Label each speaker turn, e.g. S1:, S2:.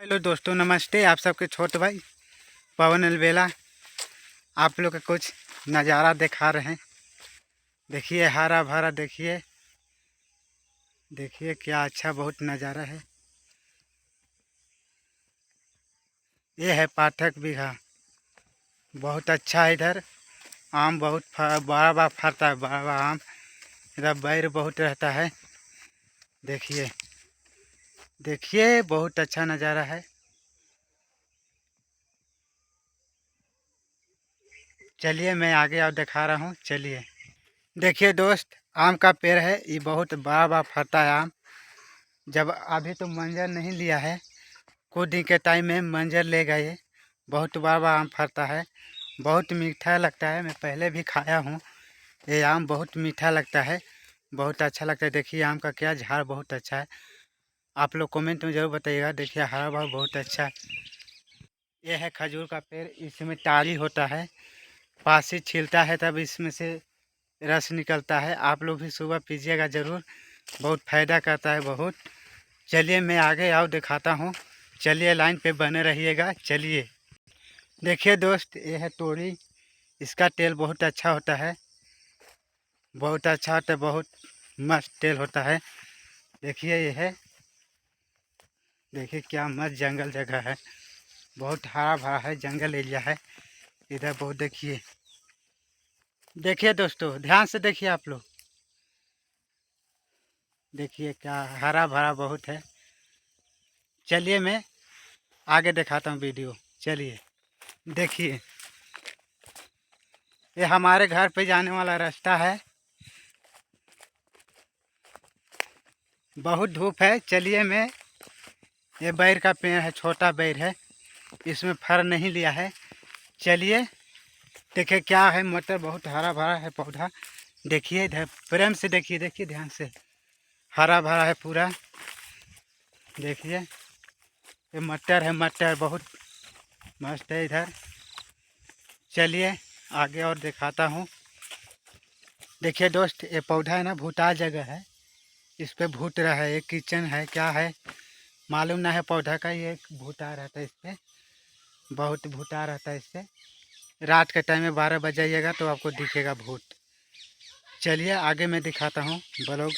S1: Hello दोस्तों, नमस्ते। आप सबके छोटे भाई पवन अलवेला आप लोग का कुछ नज़ारा दिखा रहे हैं। देखिए हरा भरा, देखिए देखिए क्या अच्छा बहुत नज़ारा है। ये है पाठक बिघा, बहुत अच्छा है। इधर आम बहुत बड़ा बड़ा फरता है, बड़ा बड़ा आम। इधर बैर बहुत रहता है। देखिए देखिए बहुत अच्छा नज़ारा है। चलिए मैं आगे और दिखा रहा हूँ। चलिए देखिए दोस्त, आम का पेड़ है। ये बहुत बड़ा बड़ा फरता है आम। जब अभी तो मंजर नहीं लिया है, कुछ दिन के टाइम में मंजर ले गए। बहुत बड़ा बड़ा आम फरता है, बहुत मीठा लगता है। मैं पहले भी खाया हूँ। ये आम बहुत मीठा लगता है, बहुत अच्छा लगता है। देखिए आम का क्या झाड़ बहुत अच्छा है। आप लोग कमेंट में ज़रूर बताइएगा। देखिए हरा भरा बहुत अच्छा है। ये है खजूर का पेड़, इसमें टाली होता है। पासी छीलता है तब इसमें से रस निकलता है। आप लोग भी सुबह पीजिएगा ज़रूर, बहुत फ़ायदा करता है बहुत। चलिए मैं आगे आओ दिखाता हूँ। चलिए लाइन पे बने रहिएगा। चलिए देखिए दोस्त, ये है तोरी। इसका तेल बहुत अच्छा होता है, बहुत अच्छा होता है, बहुत मस्त तेल होता है। देखिए ये है, देखिए क्या मस्त जंगल जगह है, बहुत हरा भरा है, जंगल एरिया है इधर बहुत। देखिए देखिए दोस्तों, ध्यान से देखिए आप लोग। देखिए क्या हरा भरा बहुत है। चलिए मैं आगे दिखाता हूँ वीडियो। चलिए देखिए, ये हमारे घर पे जाने वाला रास्ता है। बहुत धूप है। चलिए मैं, ये बैर का पेड़ है, छोटा बैर है, इसमें फर नहीं लिया है। चलिए देखिए क्या है, मटर बहुत हरा भरा है पौधा। देखिए इधर प्रेम से देखिए, देखिए ध्यान से, हरा भरा है पूरा। देखिए ये मटर है, मटर बहुत मस्त है इधर। चलिए आगे और दिखाता हूँ। देखिए दोस्त, ये पौधा है ना, भूटा जगह है, इस पे भूट रहा है। एक किचन है, क्या है मालूम ना है पौधा का। ये भूटा रहता है इस पे, बहुत भूटा रहता है इस पे। रात के टाइम में 12 बज जाइएगा तो आपको दिखेगा भूत। चलिए आगे मैं दिखाता हूँ ब्लॉग।